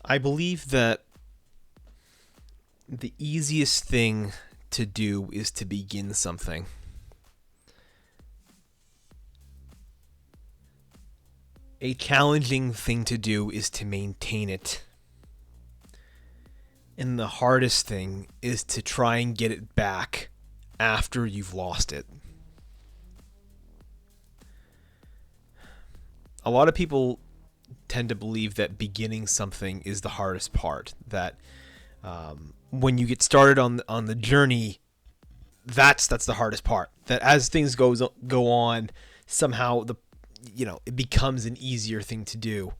I believe that the easiest thing to do is to begin something. A challenging thing to do is to maintain it. And the hardest thing is to try and get it back after you've lost it. A lot of people tend to believe that beginning something is the hardest part. That when you get started on the journey, that's the hardest part. That as things go on, somehow it becomes an easier thing to do.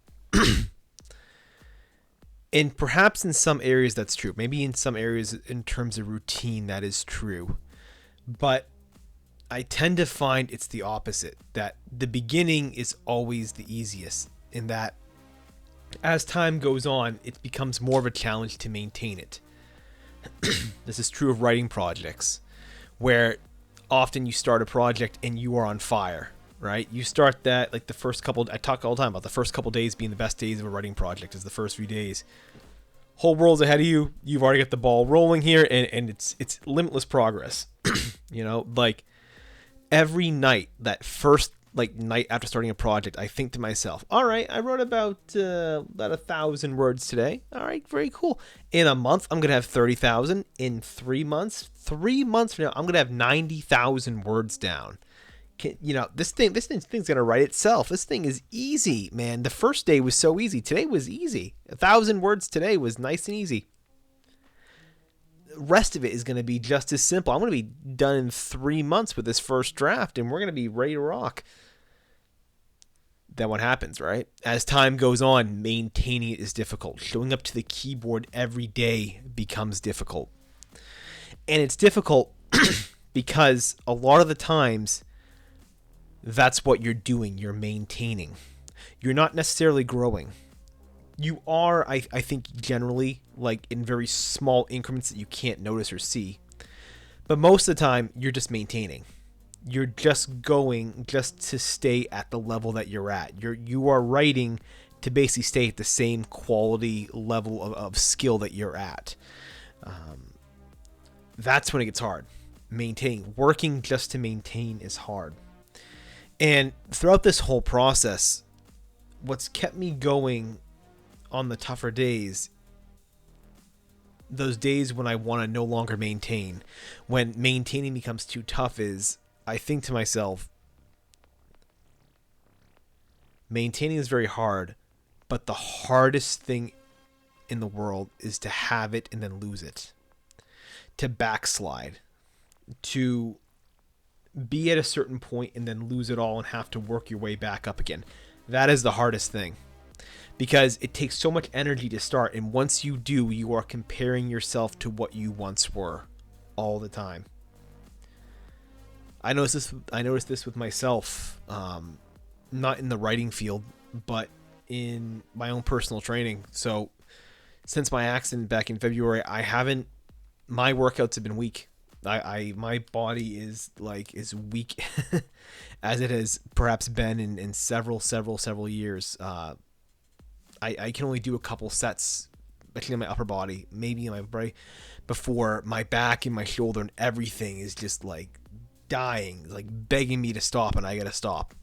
And perhaps in some areas that's true. Maybe in some areas in terms of routine that is true. But I tend to find it's the opposite. That the beginning is always the easiest. In that as time goes on, it becomes more of a challenge to maintain it. This is true of writing projects, where often you start a project and you are on fire, right? You start that, like the first couple, I talk all the time about the first couple days being the best days of a writing project, is the first few days. Whole world's ahead of you. You've already got the ball rolling here, and it's limitless progress. Like every night, that first night after starting a project, I think to myself, all right, I wrote about 1,000 words today. All right, very cool. In a month, I'm going to have 30,000. In 3 months, from now, I'm going to have 90,000 words down. This thing's going to write itself. This thing is easy, man. The first day was so easy. Today was easy. 1,000 words today was nice and easy. The rest of it is going to be just as simple. I'm going to be done in 3 months with this first draft, and we're going to be ready to rock. Then what happens, right? As time goes on, maintaining it is difficult. Showing up to the keyboard every day becomes difficult. And it's difficult because a lot of the times, that's what you're doing. You're maintaining. You're not necessarily growing. You are, I think, generally, in very small increments that you can't notice or see. But most of the time, you're just maintaining. You're just going just to stay at the level that you're at. You are writing to basically stay at the same quality level of skill that you're at. That's when it gets hard. Maintaining. Working just to maintain is hard. And throughout this whole process, what's kept me going on the tougher days, those days when I want to no longer maintain, when maintaining becomes too tough, is I think to myself, maintaining is very hard, but the hardest thing in the world is to have it and then lose it, to backslide, to be at a certain point and then lose it all and have to work your way back up again. That is the hardest thing, because it takes so much energy to start, and once you do, you are comparing yourself to what you once were all the time. I noticed this with myself, not in the writing field, but in my own personal training. So since my accident back in February, my workouts have been weak. My body is weak as it has perhaps been in several years. I can only do a couple sets, especially in my upper body, maybe in my body, before my back and my shoulder and everything is just dying, begging me to stop, and I gotta stop.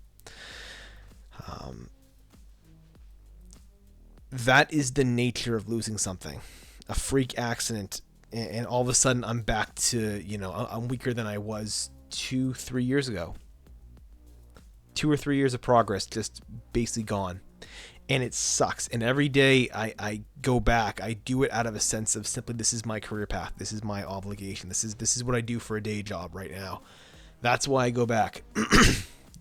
That is the nature of losing something, a freak accident. And all of a sudden, I'm back to, I'm weaker than I was 2-3 years ago. 2 or 3 years of progress just basically gone. And it sucks. And every day I go back, I do it out of a sense of simply, this is my career path. This is my obligation. This is what I do for a day job right now. That's why I go back.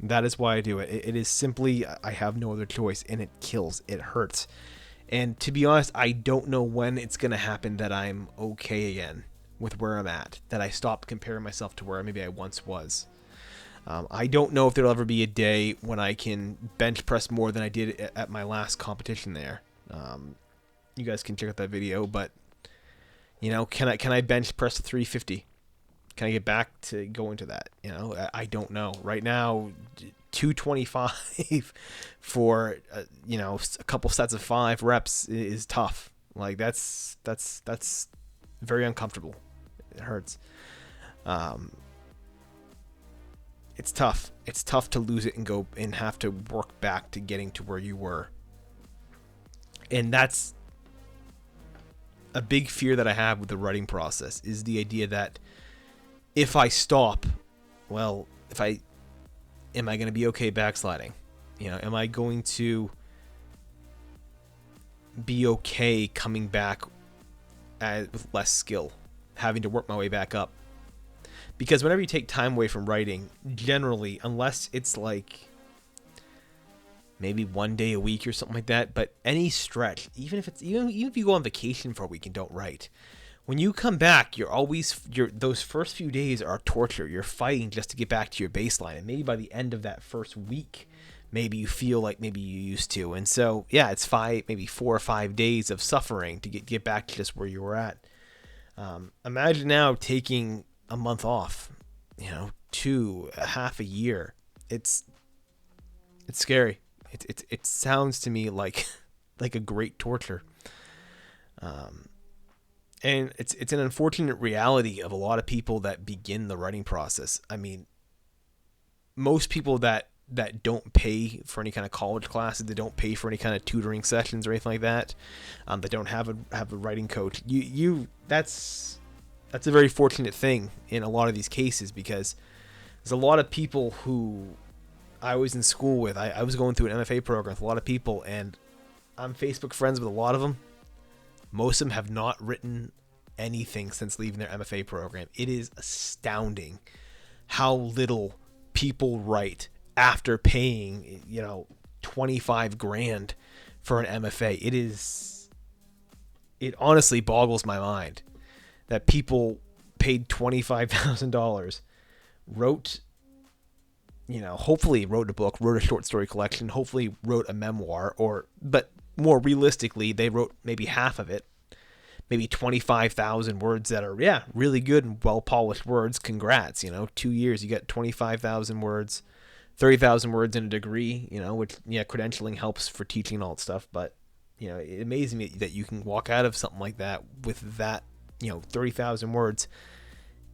That is why I do it. It is simply, I have no other choice, and it kills. It hurts. And to be honest, I don't know when it's going to happen that I'm okay again with where I'm at, that I stop comparing myself to where maybe I once was. I don't know if there'll ever be a day when I can bench press more than I did at my last competition there. You guys can check out that video, but can I bench press 350? Can I get back to going to that? I don't know. Right now, 225 for a couple sets of 5 reps is tough. Like that's very uncomfortable. It hurts. Um, it's tough. It's tough to lose it and go and have to work back to getting to where you were. And that's a big fear that I have with the writing process, is the idea that if I stop, well, am I going to be okay backsliding? Am I going to be okay coming back with less skill, having to work my way back up? Because whenever you take time away from writing, generally, unless it's like maybe 1 day a week or something like that, but any stretch, even if you go on vacation for a week and don't write, when you come back, those first few days are torture. You're fighting just to get back to your baseline, and maybe by the end of that first week, maybe you feel like maybe you used to. And so, yeah, it's maybe 4 or 5 days of suffering to get back to just where you were at. Imagine now taking a month off, half a year. It's scary. It sounds to me like a great torture. And it's an unfortunate reality of a lot of people that begin the writing process. I mean, most people that don't pay for any kind of college classes, they don't pay for any kind of tutoring sessions or anything like that, that don't have a writing coach. That's a very fortunate thing in a lot of these cases, because there's a lot of people who I was in school with. I was going through an MFA program with a lot of people, and I'm Facebook friends with a lot of them. Most of them have not written anything since leaving their MFA program. It is astounding how little people write after paying, $25,000 for an MFA. It honestly boggles my mind that people paid $25,000, hopefully wrote a book, wrote a short story collection, hopefully wrote a memoir, but more realistically, they wrote maybe half of it, maybe 25,000 words that are, really good and well-polished words. Congrats, 2 years, you get 25,000 words, 30,000 words in a degree, which, credentialing helps for teaching and all that stuff. But, it amazes me that you can walk out of something like that with that, 30,000 words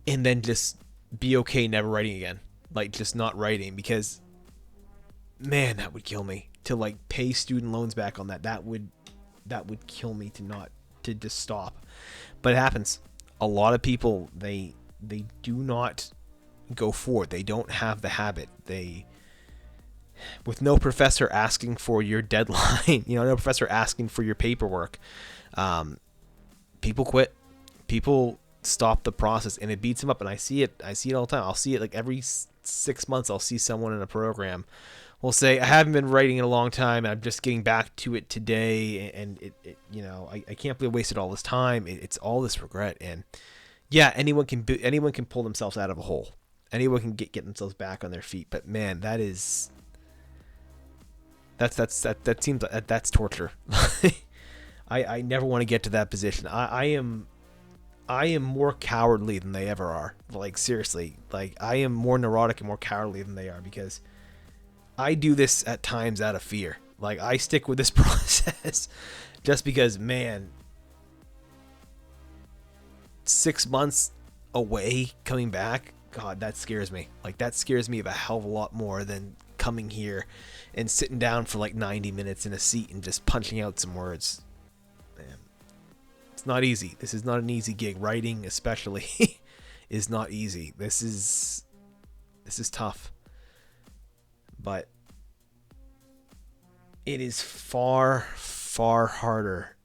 and then just be okay never writing again. Like, just not writing, because, man, that would kill me to pay student loans back on that. That would kill me to just stop. But it happens. A lot of people, they do not go forward. They don't have the habit. With no professor asking for your deadline, no professor asking for your paperwork, people quit. People stop the process, and it beats them up. And I see it all the time. I'll see it every 6 months. I'll see someone in a program will say, I haven't been writing in a long time, and I'm just getting back to it today, and I can't believe I wasted all this time. It's all this regret. And yeah, anyone can pull themselves out of a hole. Anyone can get themselves back on their feet. But man, that seems like that's torture. I never want to get to that position. I am more cowardly than they ever are. Seriously, I am more neurotic and more cowardly than they are, because I do this at times out of fear. I stick with this process just because, man, 6 months away coming back, God, that scares me. That scares me a hell of a lot more than coming here and sitting down for 90 minutes in a seat and just punching out some words. Man, it's not easy. This is not an easy gig. Writing, especially, is not easy. This is tough. But it is far, far harder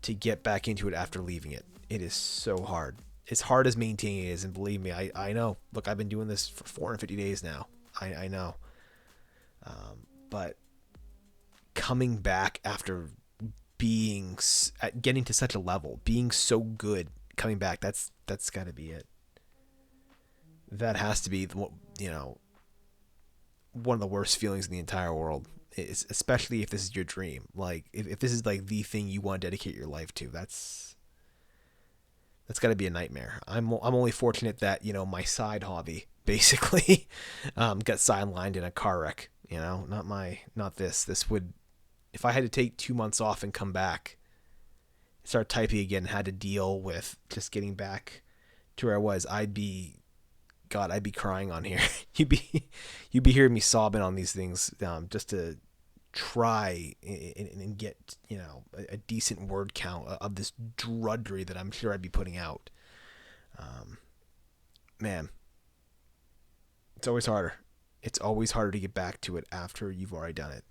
to get back into it after leaving it. It is so hard. As hard as maintaining it is, and believe me, I know. Look, I've been doing this for 450 days now. I know. But coming back after getting to such a level, being so good, coming back, that's got to be it. That has to be, one of the worst feelings in the entire world, especially if this is your dream. If this is the thing you want to dedicate your life to, that's got to be a nightmare. I'm only fortunate that my side hobby basically got sidelined in a car wreck. Not this. This would, if I had to take 2 months off and come back, start typing again, had to deal with just getting back to where I was, I'd be crying on here. You'd be hearing me sobbing on these things, just to try and get, a decent word count of this drudgery that I'm sure I'd be putting out. Um, Man, it's always harder. It's always harder to get back to it after you've already done it.